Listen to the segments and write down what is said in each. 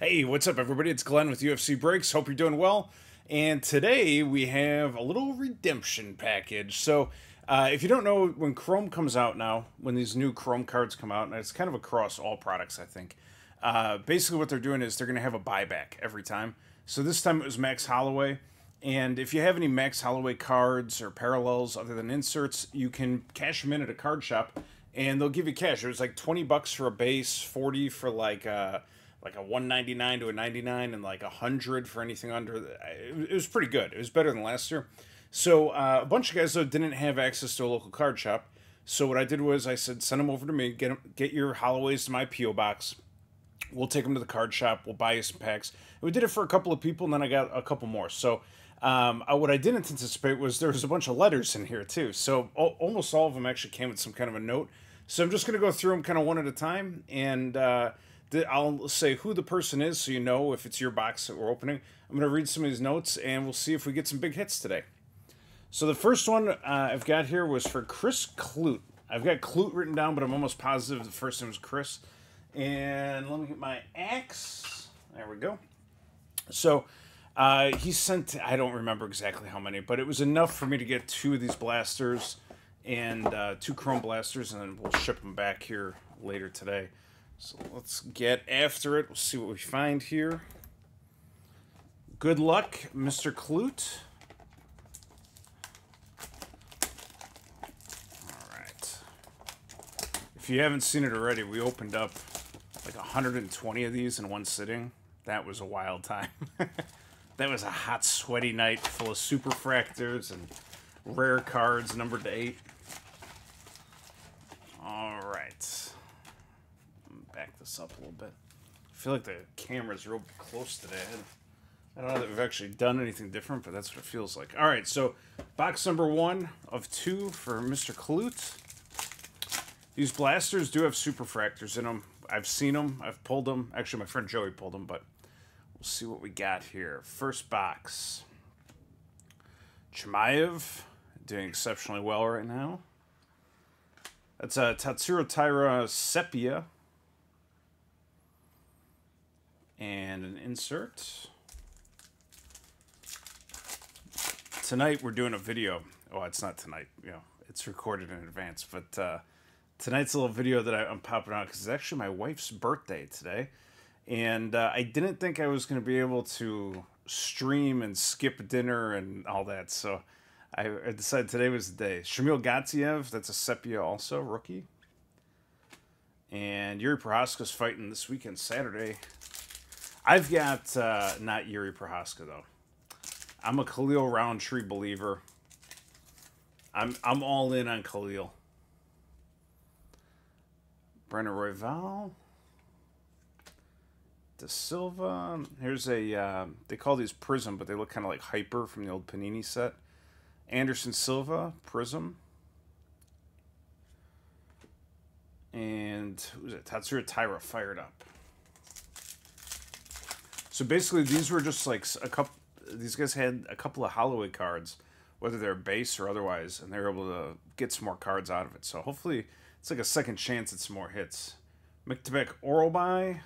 Hey, what's up, everybody? It's Glenn with UFC Breaks. Hope you're doing well. And today we have a little redemption package. So, if you don't know, when Chrome comes out now, when these new Chrome cards come out, and it's kind of across all products, I think, basically what they're doing is they're going to have a buyback every time. So this time it was Max Holloway. And if you have any Max Holloway cards or parallels other than inserts, you can cash them in at a card shop, and they'll give you cash. It was like 20 bucks for a base, 40 for like a 199 to a 99, and like 100 for anything under. It was pretty good. It was better than last year. So a bunch of guys though didn't have access to a local card shop. So what I did was I said, send them over to me. Get your Holloways to my PO box. We'll take them to the card shop. We'll buy you some packs. And we did it for a couple of people, and then I got a couple more. So what I didn't anticipate was there was a bunch of letters in here too. So almost all of them actually came with some kind of a note. So I'm just going to go through them kind of one at a time, and I'll say who the person is so you know if it's your box that we're opening. I'm going to read some of these notes, and we'll see if we get some big hits today. So the first one I've got here was for Chris Kludt. I've got Kludt written down, but I'm almost positive the first name was Chris. And let me get my axe. There we go. So he sent, I don't remember exactly how many, but it was enough for me to get 2 of these blasters and 2 chrome blasters, and then we'll ship them back here later today. So let's get after it. We'll see what we find here. Good luck, Mr. Kludt. All right. If you haven't seen it already, we opened up like 120 of these in one sitting. That was a wild time. That was a hot, sweaty night full of super fractors and rare cards numbered to 8. All right. Back this up a little bit. I feel like the camera's real close today. I don't know that we've actually done anything different, but that's what it feels like. All right, so box number 1 of 2 for Mr. Kludt. These blasters do have super fractors in them. I've seen them. I've pulled them. Actually, my friend Joey pulled them, but we'll see what we got here. First box. Chimaev doing exceptionally well right now. That's a Tatsuro Taira Sepia. And an insert. Tonight we're doing a video. Oh, it's not tonight. You know, it's recorded in advance. But tonight's a little video that I'm popping out because it's actually my wife's birthday today. And I didn't think I was going to be able to stream and skip dinner and all that. So I decided today was the day. Shamil Gatziev, that's a Sepia also, rookie. And Yuri Prohaska's fighting this weekend, Saturday. I've got, not Yuri Prohaska, though. I'm a Khalil Roundtree believer. I'm all in on Khalil. Brenner Royval. Da Silva. Here's a, they call these Prism, but they look kind of like Hyper from the old Panini set. Anderson Silva, Prism. And who's it? Tatsuro Taira fired up. So basically, these were just like a couple. These guys had a couple of Holloway cards, whether they're base or otherwise, and they were able to get some more cards out of it. So hopefully, it's like a second chance at some more hits. McTebeck Oralby.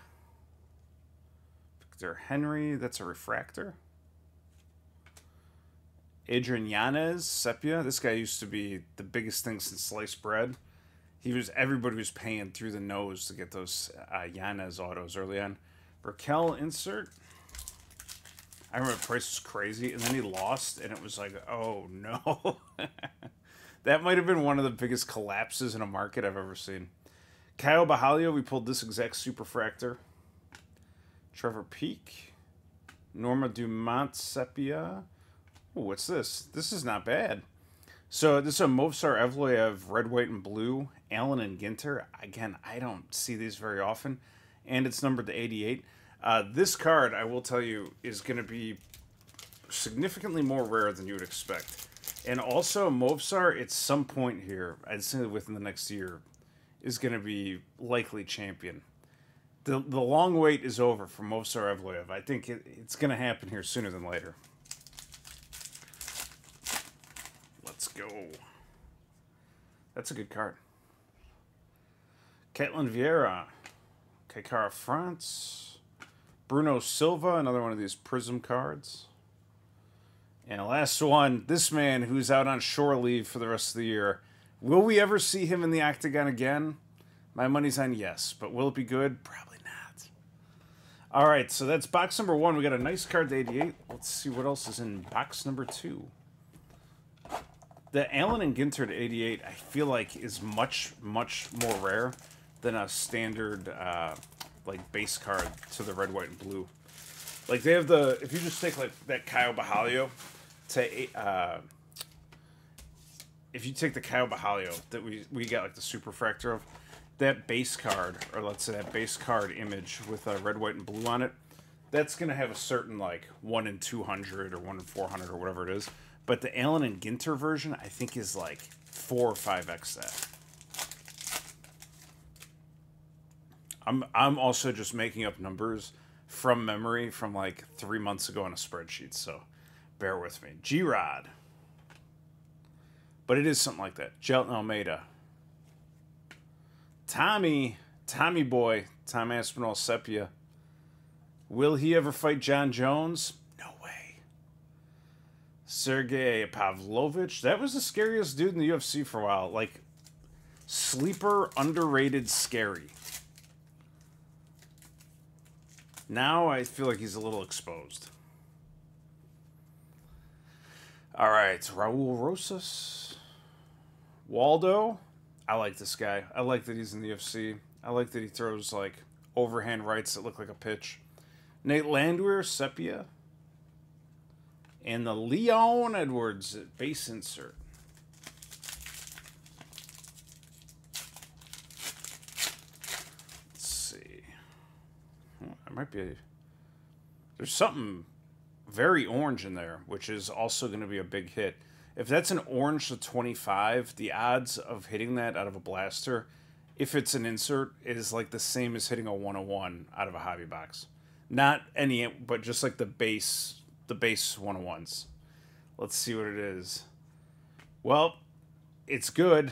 Victor Henry, that's a refractor. Adrian Yanez, Sepia. This guy used to be the biggest thing since sliced bread. Everybody was paying through the nose to get those Yanez autos early on. Raquel insert. I remember the price was crazy, and then he lost, and it was like, oh no. That might have been one of the biggest collapses in a market I've ever seen. Kyle Bahalio, we pulled this exact superfractor. Trevor Peak. Norma Dumont Sepia. Oh, what's this? This is not bad. So this is a Movsar Evloev red, white, and blue. Allen and Ginter. Again, I don't see these very often. And it's numbered to 88. This card, I will tell you, is going to be significantly more rare than you would expect. And also, Movsar, at some point here, I'd say within the next year, is going to be likely champion. The long wait is over for Movsar Evloev. I think it's going to happen here sooner than later. Let's go. That's a good card. Caitlin Vieira. Kekara France. Bruno Silva, another one of these Prism cards. And the last one, this man who's out on shore leave for the rest of the year. Will we ever see him in the octagon again? My money's on yes, but will it be good? Probably not. All right, so that's box number 1. We got a nice card to 88. Let's see what else is in box number 2. The Allen and Ginter to 88, I feel like, is much, much more rare than a standard, like, base card to the red, white, and blue. Like, they have the, if you just take, like, that Caio Bajalio to, if you take the Caio Bajalio that we got, like, the Superfractor of, that base card, or let's say that base card image with red, white, and blue on it, that's going to have a certain, like, 1 in 200 or 1 in 400 or whatever it is. But the Allen and Ginter version, I think, is like 4 or 5x that. I'm also just making up numbers from memory from like 3 months ago on a spreadsheet, so bear with me. G-Rod. But it is something like that. Jelton Almeida. Tommy boy, Tom Aspinall Sepia. Will he ever fight John Jones? No way. Sergey Pavlovich. That was the scariest dude in the UFC for a while. Like, sleeper, underrated, scary. Now I feel like he's a little exposed. All right, Raul Rosas. Waldo. I like this guy. I like that he's in the UFC. I like that he throws, like, overhand rights that look like a pitch. Nate Landwehr, Sepia. And the Leon Edwards base insert. Let's see. There might be there's something very orange in there, which is also going to be a big hit. If that's an orange to 25, the odds of hitting that out of a blaster, if it's an insert, is like the same as hitting a 101 out of a hobby box. Not any, but just like the base 101s. Let's see what it is. Well, it's good.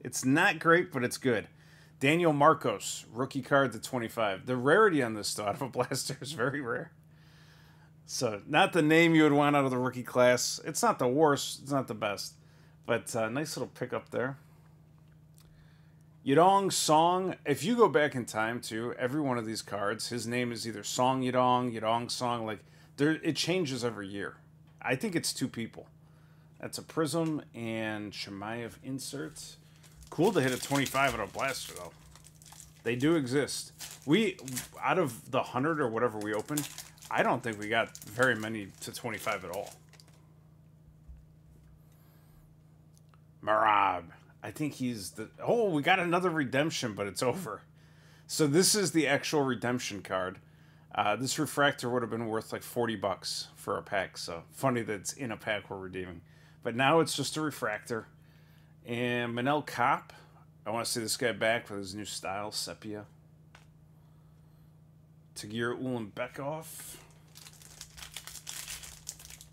It's not great, but it's good. Daniel Marcos, rookie card to 25. The rarity on this though, out of a blaster is very rare. So, not the name you would want out of the rookie class. It's not the worst. It's not the best. But nice little pickup there. Yadong Song. If you go back in time, too, every one of these cards, his name is either Song Yadong, Yadong Song. Like, it changes every year. I think it's 2 people. That's a Prism and Shemaev inserts. Cool to hit a 25 out of a blaster, though. They do exist. Out of the 100 or whatever we opened, I don't think we got very many to 25 at all. Marab. I think he's the... Oh, we got another redemption, but it's over. So this is the actual redemption card. This refractor would have been worth like $40 for a pack. So funny that it's in a pack we're redeeming. But now it's just a refractor. And Manel Kopp. I want to see this guy back with his new style, Sepia. Tagir Ulanbekov.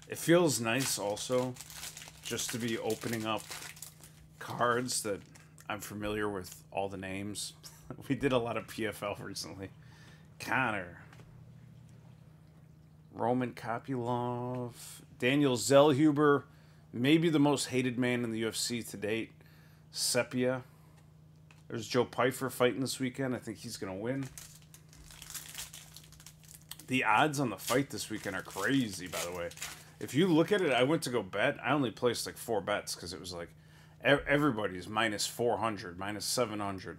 It feels nice also just to be opening up cards that I'm familiar with all the names. We did a lot of PFL recently. Connor. Roman Kopylov. Daniel Zellhuber. Maybe the most hated man in the UFC to date. Sepia. There's Joe Pyfer fighting this weekend. I think he's going to win. The odds on the fight this weekend are crazy, by the way. If you look at it, I went to go bet. I only placed like 4 bets because it was like everybody's minus 400, minus 700.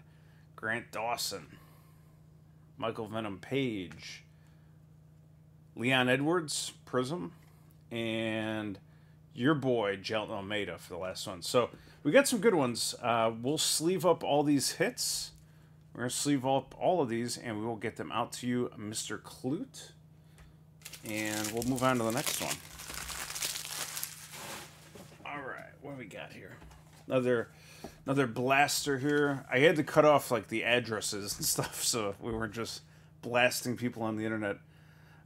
Grant Dawson. Michael Venom Page. Leon Edwards, Prism. And your boy, Jelton Almeida for the last one. So we got some good ones. We'll sleeve up all these hits. We're going to sleeve up all of these, and we will get them out to you, Mr. Kludt. And we'll move on to the next one. All right, what do we got here? Another blaster here. I had to cut off like the addresses and stuff, so we weren't just blasting people on the internet.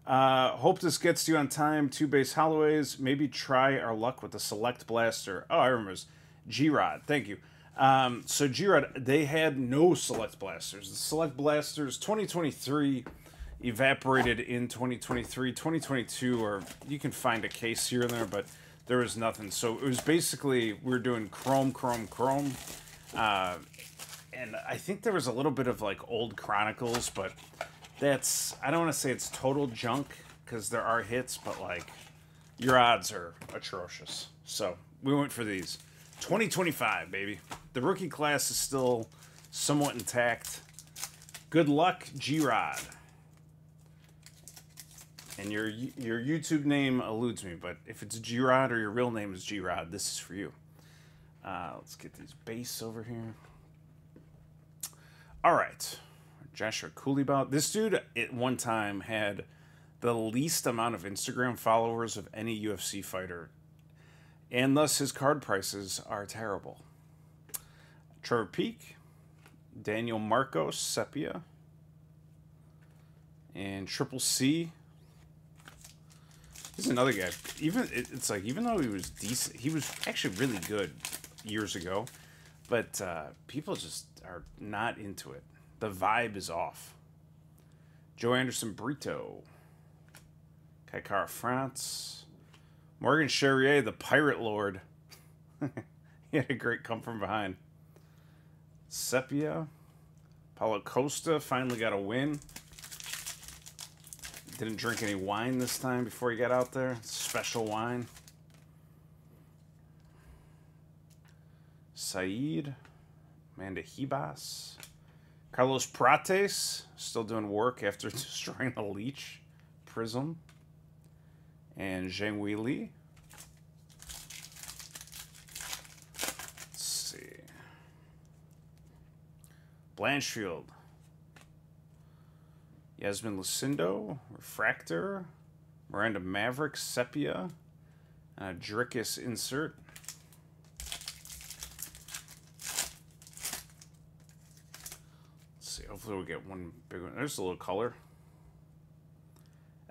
Hope this gets to you on time. 2 base Holloways. Maybe try our luck with the Select Blaster. Oh, I remember. It was G-Rod. Thank you. So G-Rod, they had no Select Blasters. The Select Blasters 2023 evaporated in 2023. 2022, or you can find a case here and there, but there was nothing. So it was basically, we were doing Chrome. And I think there was a little bit of like old Chronicles, but that's, I don't want to say it's total junk because there are hits, but like your odds are atrocious. So we went for these. 2025, baby. The rookie class is still somewhat intact. Good luck, G-Rod. And your YouTube name eludes me, but if it's G-Rod or your real name is G-Rod, this is for you. Let's get these base over here. All right. Joshua Cooleybout. This dude at one time had the least amount of Instagram followers of any UFC fighter, and thus his card prices are terrible. Trevor Peak, Daniel Marcos, Sepia, and Triple C. He's another guy. It's like, even though he was decent, he was actually really good years ago, but people just are not into it. The vibe is off. Joe Anderson Brito, Kaikara France, Morgan Charrier, the Pirate Lord. He had a great come from behind. Sepia, Paulo Costa finally got a win. Didn't drink any wine this time before he got out there. Special wine. Saeed, Amanda Hibas, Carlos Prates, still doing work after destroying a leech. Prism. And Zhang Wei Li. Let's see. Blanchfield. Yasmin Lucindo, Refractor, Miranda Maverick, Sepia, Drickus Insert. Let's see, hopefully we'll get one big one. There's a little color.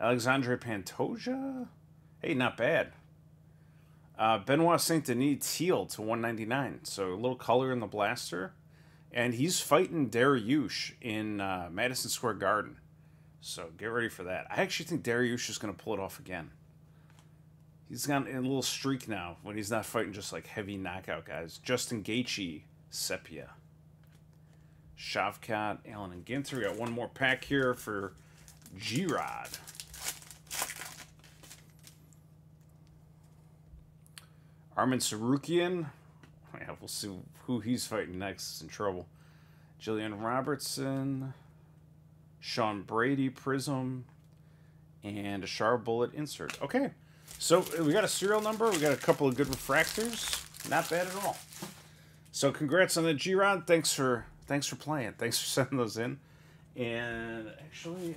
Alexandre Pantoja? Hey, not bad. Benoit Saint Denis Teal to 199. So a little color in the blaster. And he's fighting Dariush in Madison Square Garden. So get ready for that. I actually think Dariush is going to pull it off again. He's got a little streak now when he's not fighting just like heavy knockout guys. Justin Gaethje, Sepia. Shavkat, Allen, and Ginter. We got one more pack here for G-Rod. Armin Sarukian. Yeah, we'll see who he's fighting next. Is in trouble. Jillian Robertson. Sean Brady, Prism, and a Sharp Bullet Insert. Okay, so we got a serial number. We got a couple of good refractors. Not bad at all. So congrats on the G-Rod. Thanks for playing. Thanks for sending those in. And actually,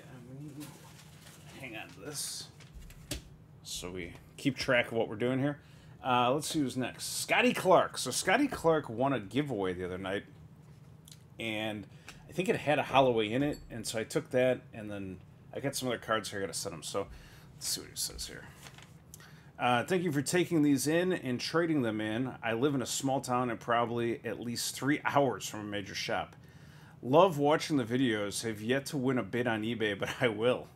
hang on to this so we keep track of what we're doing here. Let's see who's next. Scottie Clark. So Scottie Clark won a giveaway the other night, and I think it had a Holloway in it, and so I took that, and then I got some other cards here I got to set them. So let's see what it says here. Thank you for taking these in and trading them in. I live in a small town and probably at least 3 hours from a major shop. Love watching the videos. Have yet to win a bid on eBay, but I will.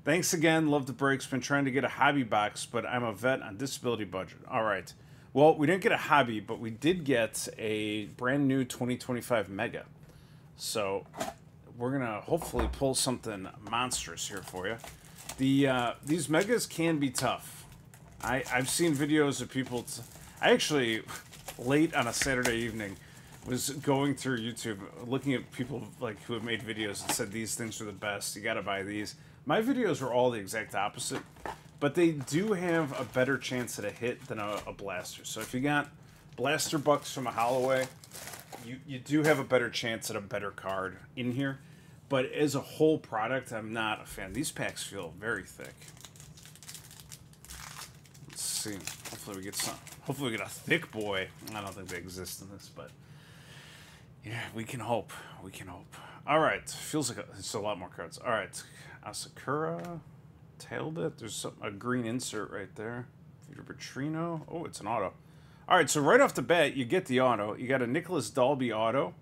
Thanks again. Love the breaks. Been trying to get a hobby box, but I'm a vet on disability budget. All right. Well, we didn't get a hobby, but we did get a brand new 2025 Mega. So we're going to hopefully pull something monstrous here for you. These Megas can be tough. I've seen videos of people... I actually, late on a Saturday evening, was going through YouTube, looking at people like who have made videos and said these things are the best. You got to buy these. My videos were all the exact opposite, but they do have a better chance at a hit than a blaster. So if you got blaster bucks from a Holloway, you do have a better chance at a better card in here. But as a whole product, I'm not a fan. These packs feel very thick. Let's see. Hopefully we get some. Hopefully we get a thick boy. I don't think they exist in this, but yeah, we can hope. We can hope. All right. Feels like it's a lot more cards. All right. Asakura. Talbot. There's a green insert right there. Peter Petrino. Oh, it's an auto. All right, so right off the bat, you get the auto. You got a Nicholas Dalby auto,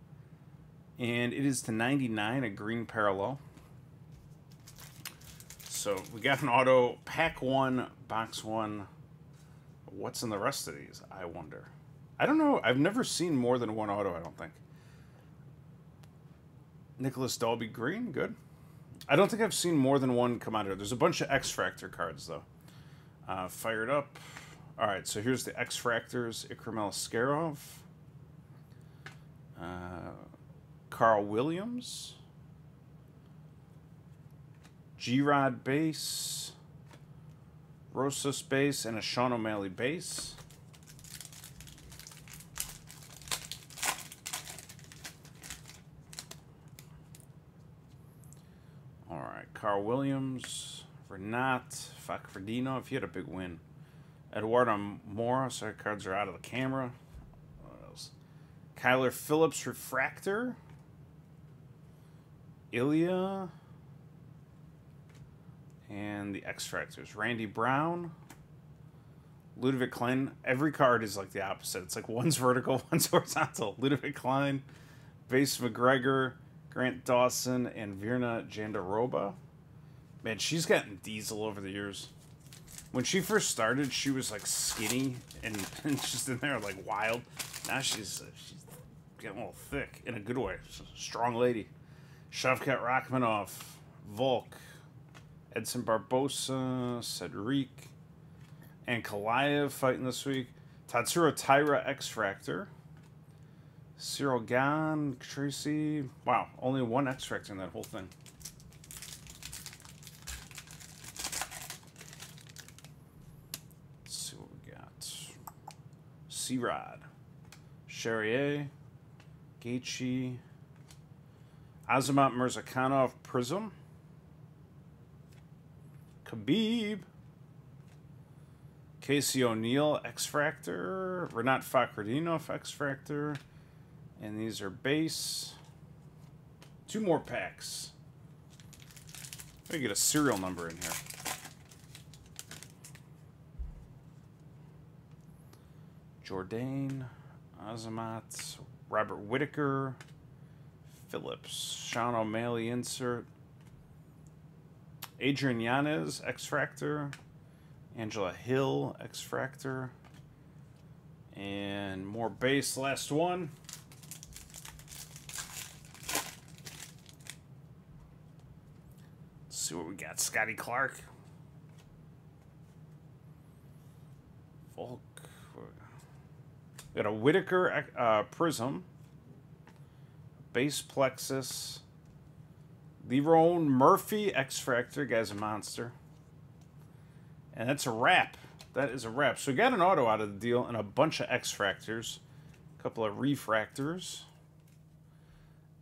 and it is to 99, a green parallel. so we got an auto, pack 1, box 1. What's in the rest of these, I wonder? I don't know. I've never seen more than one auto, I don't think. Nicholas Dalby Green, good. I don't think I've seen more than one come out here. There's a bunch of X-Fractor cards, though. Fired up. All right, so here's the X-Fractors. Ikramel Skarov. Carl Williams. G-Rod base. Rosas base, and a Sean O'Malley base. All right, Carl Williams, Renat, Facfredino, if he had a big win. Eduardo Mora, sorry, cards are out of the camera. What else? Kyler Phillips, Refractor. Ilya. And the X-Fractors. Randy Brown. Ludovic Klein. Every card is like the opposite. It's like one's vertical, one's horizontal. Ludovic Klein. Base McGregor. Grant Dawson and Virna Jandaroba. Man, she's gotten diesel over the years. When she first started, she was like skinny and just in there like wild. Now she's getting a little thick in a good way. She's a strong lady. Shavkat Rachmanov, Volk, Edson Barbosa, Cedric, and Kalayev fighting this week. Tatsuro Taira X-Fractor. Cyril Gahn, Tracy. Wow, only one X-Fractor in that whole thing. Let's see what we got. C-Rod. Charrier. Gaethje. Azamat Mirzakhanov Prism. Khabib. Casey O'Neill X-Fractor. Renat Fakhretdinov X-Fractor. And these are base. 2 more packs. Let me get a serial number in here. Jourdain, Azamat, Robert Whitaker, Phillips, Sean O'Malley insert, Adrian Yanez, X-Fractor, Angela Hill, X-Fractor, and more base, last one. See what we got. Scottie Clark. Volk. We got a Whitaker Prism. Base Plexus. Lerone Murphy X-Fractor. Guy's a monster. And that's a wrap. That is a wrap. So we got an auto out of the deal and a bunch of X-Fractors. A couple of refractors.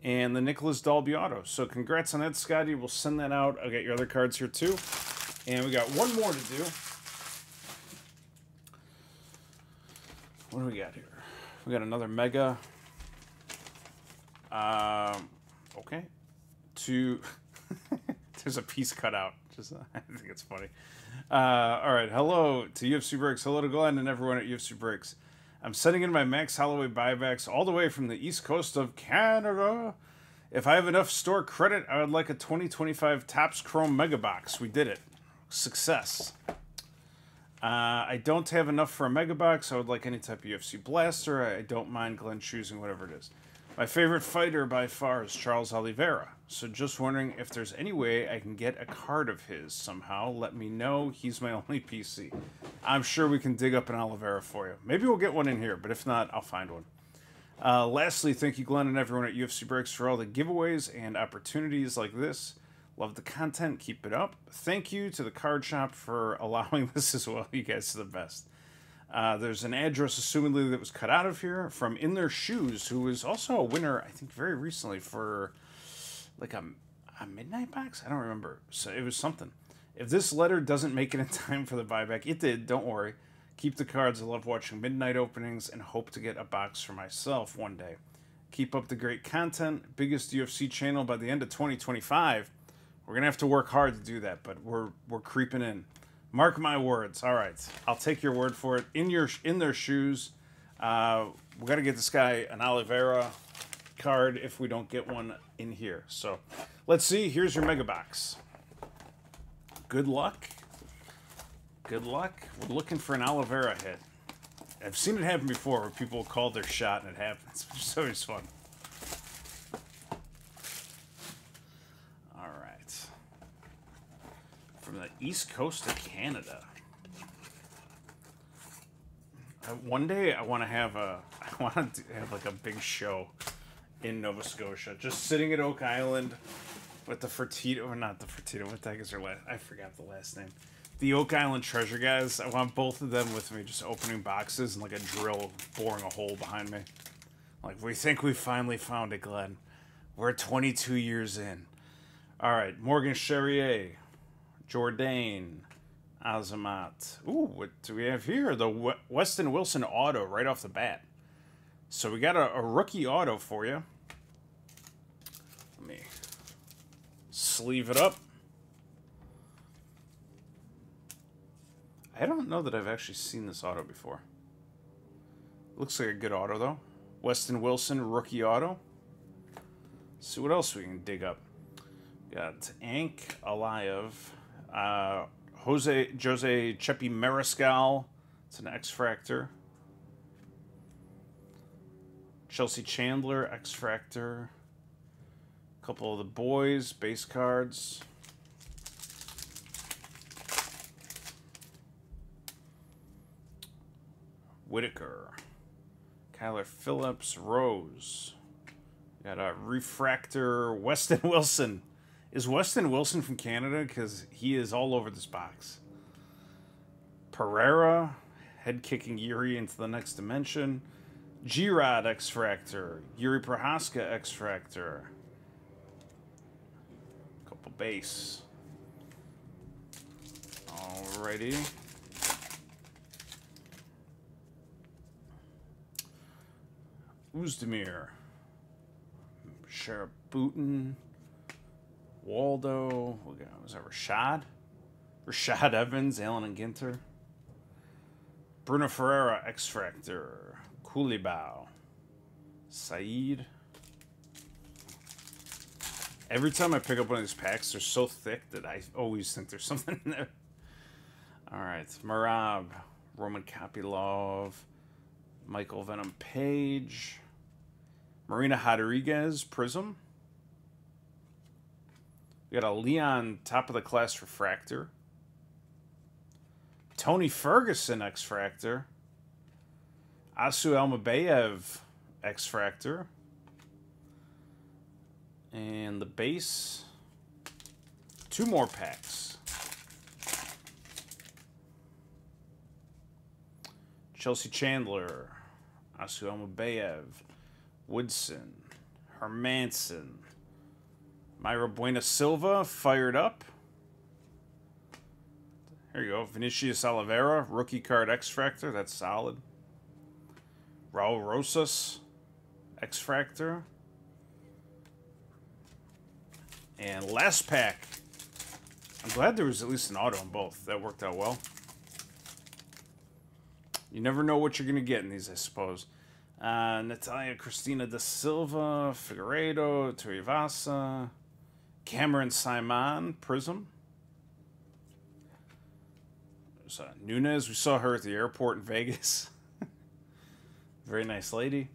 And the Nicholas Dalby auto. So congrats on that, Scotty. We'll send that out. I'll get your other cards here too. And we got one more to do. What do we got here? We got another Mega. Okay. There's a piece cut out. Just I think it's funny. All right. Hello to UFC Breaks. Hello to Glenn and everyone at UFC Breaks. I'm sending in my Max Holloway buybacks all the way from the east coast of Canada. If I have enough store credit, I would like a 2025 Topps Chrome Mega Box. We did it. Success. I don't have enough for a Mega Box. I would like any type of UFC blaster. I don't mind Glenn choosing whatever it is. My favorite fighter by far is Charles Oliveira. So just wondering if there's any way I can get a card of his somehow. Let me know. He's my only PC. I'm sure we can dig up an Oliveira for you. Maybe we'll get one in here, but if not, I'll find one. Lastly, thank you, Glenn, and everyone at UFC Breaks for all the giveaways and opportunities like this. Love the content. Keep it up. Thank you to the card shop for allowing this as well. You guys are the best. There's an address, assumedly, that was cut out of here from Intheirshoes, who was also a winner, I think, very recently for like a midnight box? I don't remember. So it was something. If this letter doesn't make it in time for the buyback, it did. Don't worry. Keep the cards. I love watching midnight openings and hope to get a box for myself one day. Keep up the great content. Biggest UFC channel by the end of 2025. We're going to have to work hard to do that, but we're creeping in. Mark my words. All right. I'll take your word for it. In their shoes. We got to get this guy an Oliveira card if we don't get one in here. So let's see. Here's your Mega Box. good luck. Good luck. We're looking for an Oliveira hit. I've seen it happen before where people call their shot and it happens. It's always fun. All right. From the east coast of Canada. One day I want to have like a big show in Nova Scotia. Just sitting at Oak Island with the Fertitta, or not the Fertitta, what the heck is their last? I forgot the last name. The Oak Island Treasure guys. I want both of them with me, just opening boxes and like a drill boring a hole behind me. Like, we think we finally found it, Glenn. We're 22 years in. All right, Morgan Charrier, Jourdain, Azamat. Ooh, what do we have here? The Weston Wilson auto right off the bat. So we got a rookie auto for you. Let me sleeve it up. I don't know that I've actually seen this auto before. Looks like a good auto, though. Weston Wilson, rookie auto. Let's see what else we can dig up. Got Ank Aliyev. Jose Chepi Mariscal. It's an X-Fractor. Chelsea Chandler, X-Fractor. A couple of the boys, base cards. Whitaker. Kyler Phillips, Rose. Got a refractor, Weston Wilson. Is Weston Wilson from Canada? Because he is all over this box. Pereira, head-kicking Yuri into the next dimension. G-Rod X-Fractor. Yuri Prohaska X-Fractor. Couple base. Alrighty. Uzdemir. Sheriff Booten. Waldo. Was that Rashad? Rashad Evans, Allen and Ginter. Bruno Ferreira, X-Fractor. Koulibaly. Saeed. Every time I pick up one of these packs, they're so thick that I always think there's something in there. Alright, Marab. Roman Kopylov. Michael Venom Page. Marina Rodriguez, Prism. We got a Leon top of the class refractor. Tony Ferguson X-Fractor. Asu Almabayev X-Fractor. And the base. Two more packs. Chelsea Chandler. Asu Almabayev. Woodson. Hermanson. Myra Buena Silva, fired up. There you go. Vinicius Oliveira, rookie card X-Fractor. That's solid. Raul Rosas, X-Fractor. And last pack. I'm glad there was at least an auto in both. That worked out well. You never know what you're going to get in these, I suppose. Natalia Cristina da Silva, Figueiredo, Tuivasa, Cameron Simon, Prism. There's Nunez. We saw her at the airport in Vegas. Very nice lady.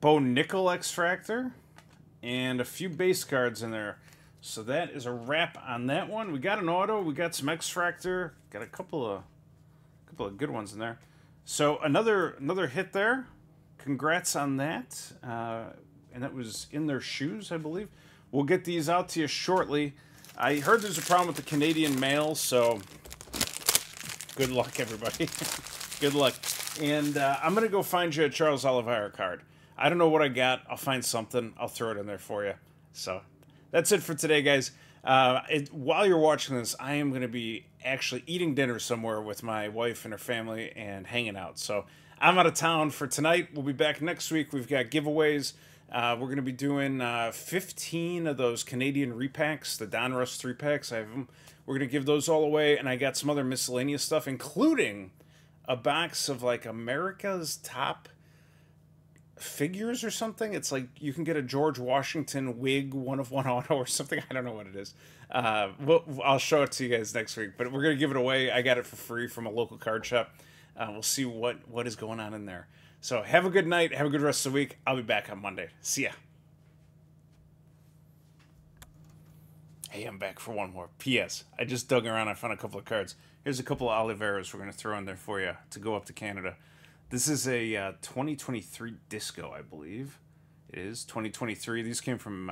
Bo Nickel X-Fractor. And a few base cards in there. So that is a wrap on that one. We got an auto. We got some X-Fractor. Got a couple of good ones in there. So another hit there. Congrats on that. And that was Intheirshoes, I believe. We'll get these out to you shortly. I heard there's a problem with the Canadian mail, so good luck, everybody. Good luck. And I'm going to go find you a Charles Oliveira card. I don't know what I got. I'll find something. I'll throw it in there for you. So that's it for today, guys. While you're watching this, I am going to be actually eating dinner somewhere with my wife and her family and hanging out. So I'm out of town for tonight. We'll be back next week. We've got giveaways. We're going to be doing 15 of those Canadian repacks, the Donruss 3-packs. I have them. We're going to give those all away, and I got some other miscellaneous stuff, including a box of, like, America's top figures or something. It's like you can get a George Washington wig 1-of-1 auto or something. I don't know what it is. I'll show it to you guys next week, but we're going to give it away. I got it for free from a local card shop. We'll see what is going on in there. So have a good night. Have a good rest of the week. I'll be back on Monday. See ya. Hey, I'm back for one more. P.S. I just dug around. I found a couple of cards. Here's a couple of Oliveras we're going to throw in there for you to go up to Canada. This is a 2023 Disco, I believe. It is 2023. These came from...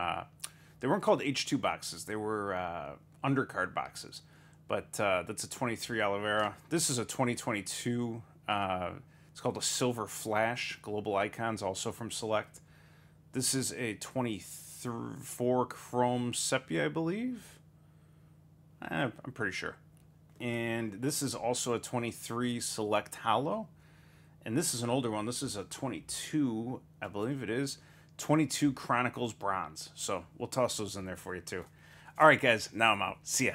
they weren't called H2 boxes. They were undercard boxes. But that's a 23 Olivera. This is a 2022. It's called a Silver Flash. Global Icons, also from Select. This is a 24 Chrome Sepia, I believe. I'm pretty sure. And this is also a 23 Select Hollow. And this is an older one. This is a 22, I believe it is. 22 Chronicles Bronze. So we'll toss those in there for you too. All right, guys. Now I'm out. See ya.